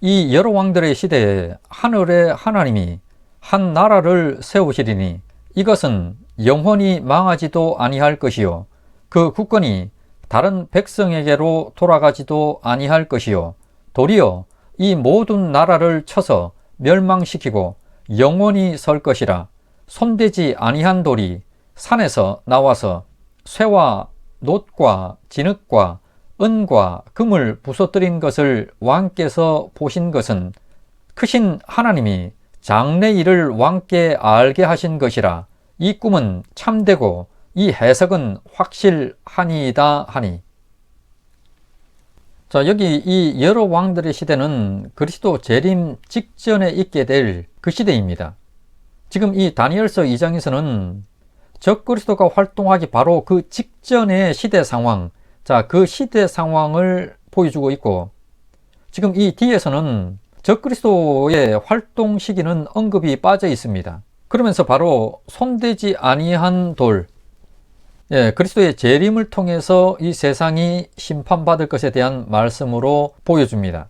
이 여러 왕들의 시대에 하늘의 하나님이 한 나라를 세우시리니 이것은 영원히 망하지도 아니할 것이요 그 국권이 다른 백성에게로 돌아가지도 아니할 것이요 도리어 이 모든 나라를 쳐서 멸망시키고 영원히 설 것이라. 손대지 아니한 돌이 산에서 나와서 쇠와 놋과 진흙과 은과 금을 부서뜨린 것을 왕께서 보신 것은 크신 하나님이 장래 일을 왕께 알게 하신 것이라. 이 꿈은 참되고 이 해석은 확실하니이다 하니. 여기 이 여러 왕들의 시대는 그리스도 재림 직전에 있게 될 그 시대입니다. 지금 이 다니엘서 2장에서는 적그리스도가 활동하기 바로 그 직전의 시대 상황, 그 시대 상황을 보여주고 있고, 지금 이 뒤에서는 적그리스도의 활동 시기는 언급이 빠져 있습니다. 그러면서 바로 손대지 아니한 돌, 그리스도의 재림을 통해서 이 세상이 심판받을 것에 대한 말씀으로 보여줍니다.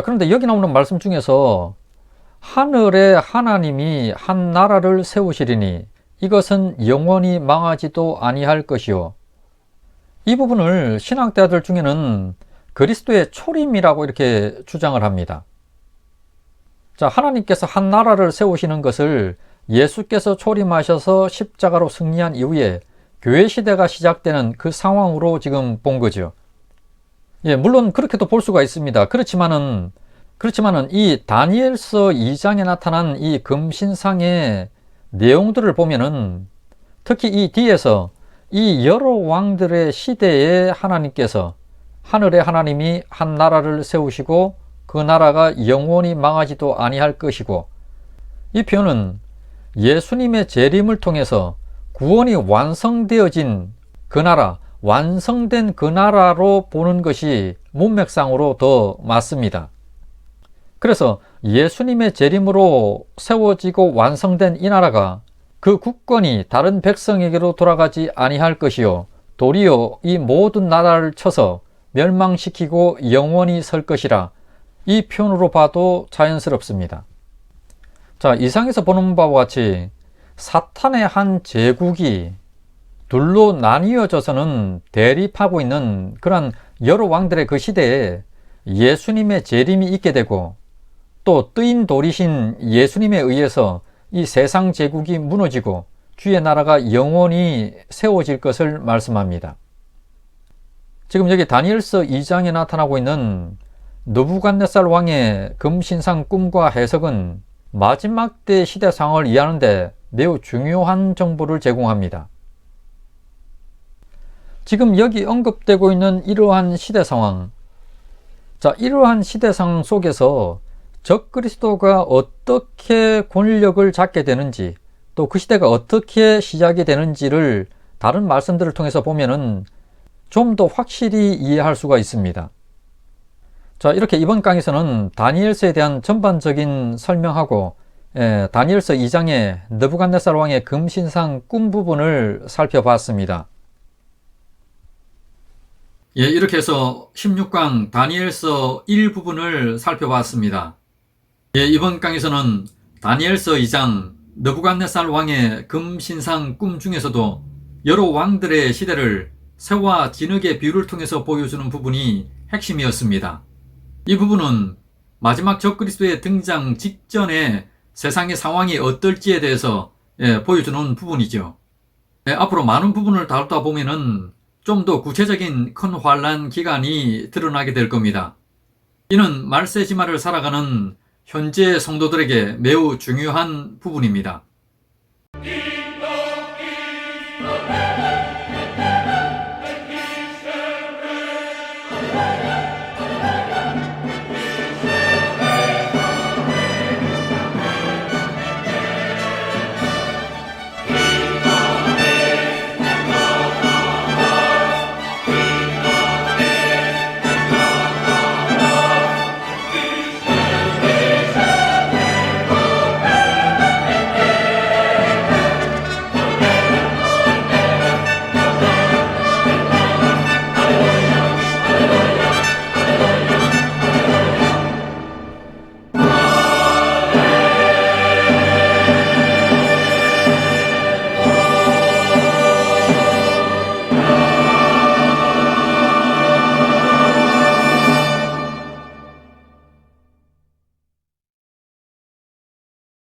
그런데 여기 나오는 말씀 중에서 하늘의 하나님이 한 나라를 세우시리니 이것은 영원히 망하지도 아니할 것이요. 이 부분을 신학자들 중에는 그리스도의 초림이라고 이렇게 주장을 합니다. 하나님께서 한 나라를 세우시는 것을 예수께서 초림하셔서 십자가로 승리한 이후에 교회 시대가 시작되는 그 상황으로 지금 본 거죠. 물론 그렇게도 볼 수가 있습니다. 그렇지만은 이 다니엘서 2장에 나타난 이 금신상의 내용들을 보면은 특히 이 뒤에서 이 여러 왕들의 시대에 하나님께서 하늘의 하나님이 한 나라를 세우시고 그 나라가 영원히 망하지도 아니할 것이고, 이 표현은 예수님의 재림을 통해서 구원이 완성되어진 그 나라, 완성된 그 나라로 보는 것이 문맥상으로 더 맞습니다. 그래서 예수님의 재림으로 세워지고 완성된 이 나라가 그 국권이 다른 백성에게로 돌아가지 아니할 것이요 도리어 이 모든 나라를 쳐서 멸망시키고 영원히 설 것이라, 이 표현으로 봐도 자연스럽습니다. 자, 이상에서 보는 바와 같이 사탄의 한 제국이 둘로 나뉘어져서는 대립하고 있는 그런 여러 왕들의 그 시대에 예수님의 재림이 있게 되고, 또 뜨인 돌이신 예수님에 의해서 이 세상 제국이 무너지고 주의 나라가 영원히 세워질 것을 말씀합니다. 지금 여기 다니엘서 2장에 나타나고 있는 느부갓네살 왕의 금신상 꿈과 해석은 마지막 때 시대 상황을 이해하는 데 매우 중요한 정보를 제공합니다. 지금 여기 언급되고 있는 이러한 시대 상황, 이러한 시대 상황 속에서 적그리스도가 어떻게 권력을 잡게 되는지, 또 그 시대가 어떻게 시작이 되는지를 다른 말씀들을 통해서 보면은 좀 더 확실히 이해할 수가 있습니다. 자, 이렇게 이번 강의에서는 다니엘서에 대한 전반적인 설명하고 다니엘서 2장의 느부갓네살 왕의 금신상 꿈 부분을 살펴봤습니다. 이렇게 해서 16강 다니엘서 1부분을 살펴봤습니다. 이번 강에서는 다니엘서 2장 느부갓네살 왕의 금신상 꿈 중에서도 여러 왕들의 시대를 새와 진흙의 비유를 통해서 보여주는 부분이 핵심이었습니다. 이 부분은 마지막 적그리스도의 등장 직전에 세상의 상황이 어떨지에 대해서 보여주는 부분이죠. 앞으로 많은 부분을 다루다 보면은 좀 더 구체적인 큰 환란 기간이 드러나게 될 겁니다. 이는 말세지마를 살아가는 현재 성도들에게 매우 중요한 부분입니다.